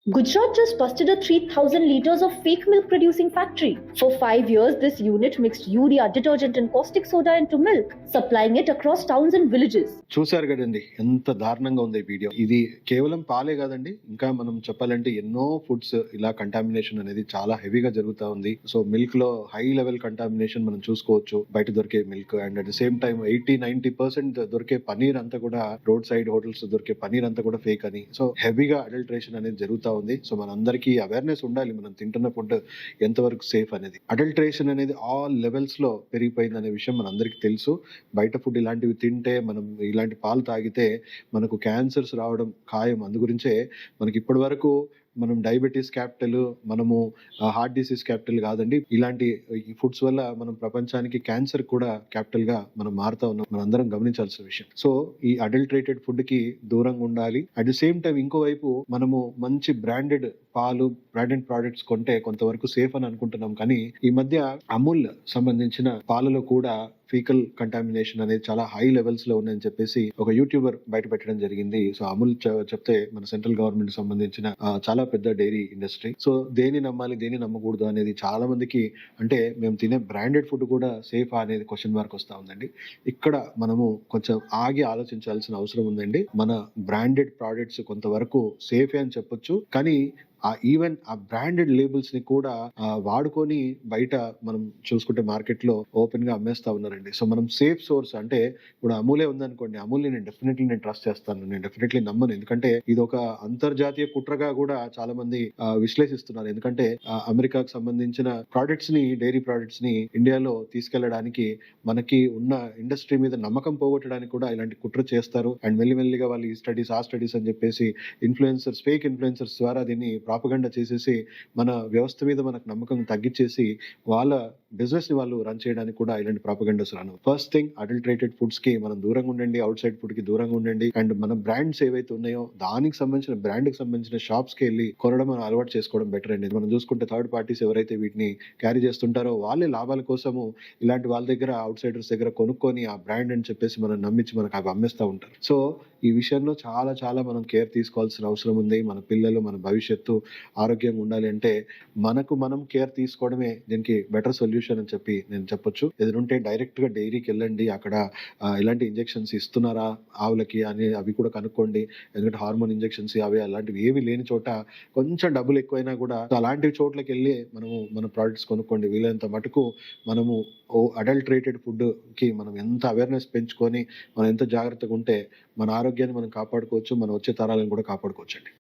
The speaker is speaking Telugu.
Gujarat just busted a 3,000 liters of fake milk producing factory. For 5 years, this unit mixed urea, detergent, and caustic soda into milk, supplying it across towns and villages. చూశారు కదండి ఎంత దారుణంగా ఉంది ఈ వీడియో. ఇది కేవలం పాలే కాదండి, ఇంకా మనం చెప్పాలంటే ఎన్నో ఫుడ్స్ ఇలా కంటామినేషన్ అనేది చాలా హెవీగా జరుగుతా ఉంది. సో మిల్క్ లో హై లెవెల్ కంటామినేషన్ మనం చూసుకోవచ్చు బయట దొరికే milk. And at the same time 80-90% దొరికే పనీర్ అంతా కూడా, రోడ్ సైడ్ హోటల్స్ దొరికే పనీర్ అంతా కూడా ఫేక్ అని. సో హెవీగా అడల్ట్రేషన్ అనేది జరుగుతా ఉంది. సో మనందరికీ అవేర్నెస్ ఉండాలి, మనం తింటున్న ఫుడ్ ఎంతవరకు సేఫ్ అనేది. అడల్ట్రేషన్ అనేది ఆల్ లెవెల్స్ లో పెరిగిపోయింది అనే విషయం మనందరికీ తెలుసు. బయట ఫుడ్ ఇలాంటివి తింటే, మనం ఇలాంటి పాలు తాగితే మనకు క్యాన్సర్స్ రావడం ఖాయం. అందు గురించే మనకి ఇప్పటి వరకు మనం డయాబెటీస్ క్యాపిటల్, మనము హార్ట్ డిసీజ్ క్యాపిటల్ కాదండి. ఇలాంటి ఈ ఫుడ్స్ వల్ల మనం ప్రపంచానికి క్యాన్సర్ కూడా క్యాపిటల్ గా మనం మారుతా ఉన్నాం. మనం అందరం గమనించాల్సిన విషయం. సో ఈ అడల్ట్రేటెడ్ ఫుడ్ కి దూరంగా ఉండాలి. అట్ ది సేమ్ టైం ఇంకోవైపు మనము మంచి బ్రాండెడ్ పాలు, బ్రాండెడ్ ప్రోడక్ట్స్ కొంటే కొంతవరకు సేఫ్ అని అనుకుంటున్నాం. కానీ ఈ మధ్య అమూల్ సంబంధించిన పాలలో కూడా ఫీకల్ కంటామినేషన్ అనేది చాలా హై లెవెల్స్ లో ఉందని చెప్పేసి ఒక యూట్యూబర్ బయట పెట్టడం జరిగింది. సో అమూల్ చెప్తే మన సెంట్రల్ గవర్నమెంట్ సంబంధించిన చాలా పెద్ద డైరీ ఇండస్ట్రీ. సో దేని నమ్మాలి, దేని నమ్మకూడదు అనేది చాలా మందికి, అంటే మేము తినే బ్రాండెడ్ ఫుడ్ కూడా సేఫ్ అనేది క్వశ్చన్ మార్క్ వస్తా ఉందండి. ఇక్కడ మనము కొంచెం ఆగి ఆలోచించాల్సిన అవసరం ఉందండి. మన బ్రాండెడ్ ప్రోడక్ట్స్ కొంతవరకు సేఫే అని చెప్పొచ్చు, కానీ ఈవెన్ ఆ బ్రాండెడ్ లేబుల్స్ ని కూడా వాడుకొని బయట మనం చూసుకుంటే మార్కెట్ లో ఓపెన్ గా అమ్మేస్తా ఉన్నారండి. సో మనం సేఫ్ సోర్స్ అంటే ఇప్పుడు అమూలే ఉందనుకోండి, అమూల్ని నేను ట్రస్ట్ చేస్తాను, నేను డెఫినెట్లీ నమ్మను. ఎందుకంటే ఇది ఒక అంతర్జాతీయ కుట్రగా కూడా చాలా మంది విశ్లేషిస్తున్నారు. ఎందుకంటే అమెరికాకు సంబంధించిన ప్రోడక్ట్స్ ని, డైరీ ప్రోడక్ట్స్ ని ఇండియాలో తీసుకెళ్లడానికి, మనకి ఉన్న ఇండస్ట్రీ మీద నమ్మకం పోగొట్టడానికి కూడా ఇలాంటి కుట్ర చేస్తారు. అండ్ మెల్లిమెల్లిగా వాళ్ళు ఈ స్టడీస్, ఆ స్టడీస్ అని చెప్పేసి ఇన్ఫ్లుయెన్సర్స్, ఫేక్ ఇన్ఫ్లుయెన్సర్స్ ద్వారా దీన్ని ప్రాపగండా చేసేసి మన వ్యవస్థ మీద మనకు నమ్మకం తగ్గించేసి వాళ్ళ బిజినెస్ ని వాళ్ళు రన్ చేయడానికి కూడా ఇలాంటి ప్రాపగండాస్ రాను. ఫస్ట్ థింగ్, అడల్ట్రేటెడ్ ఫుడ్స్ కి మనం దూరంగా ఉండండి, అవుట్ సైడ్ ఫుడ్ కి దూరంగా ఉండండి. అండ్ మన బ్రాండ్స్ ఏవైతే ఉన్నాయో దానికి సంబంధించిన, బ్రాండ్ కి సంబంధించిన షాప్స్ కి వెళ్ళి కొనడం మనం అలవాటు చేసుకోవడం బెటర్ అండి. మనం చూసుకుంటే థర్డ్ పార్టీస్ ఎవరైతే వీటిని క్యారీ చేస్తుంటారో వాళ్ళే లాభాల కోసము ఇలాంటి వాళ్ళ దగ్గర, అవుట్ సైడర్స్ దగ్గర కొనుక్కొని ఆ బ్రాండ్ అని చెప్పేసి మనం నమ్మించి మనకు అవి అమ్మేస్తూ ఉంటారు. సో ఈ విషయంలో చాలా చాలా మనం కేర్ తీసుకోవాల్సిన అవసరం ఉంది. మన పిల్లలు, మన భవిష్యత్తు ఆరోగ్యంగా ఉండాలి అంటే మనకు మనం కేర్ తీసుకోవడమే దీనికి బెటర్ సొల్యూషన్ అని చెప్పి నేను చెప్పొచ్చు. ఎదురుంటే డైరెక్ట్ గా డైరీకి వెళ్ళండి, అక్కడ ఇలాంటి ఇంజెక్షన్స్ ఇస్తున్నారా ఆవులకి అని అవి కూడా కనుక్కోండి. ఎందుకంటే హార్మోన్ ఇంజెక్షన్స్ అవి అలాంటివి ఏవి లేని చోట కొంచెం డబ్బులు ఎక్కువైనా కూడా అలాంటి చోట్లకి వెళ్ళి మనము మన ప్రోడక్ట్స్ కొనుక్కోండి. వీలైనంత మటుకు మనము అడల్ట్రేటెడ్ ఫుడ్ కి మనం ఎంత అవేర్నెస్ పెంచుకొని మనం ఎంత జాగ్రత్తగా ఉంటే మన ఆరోగ్యాన్ని మనం కాపాడుకోవచ్చు, మన వచ్చే తరాలను కూడా కాపాడుకోవచ్చు అండి.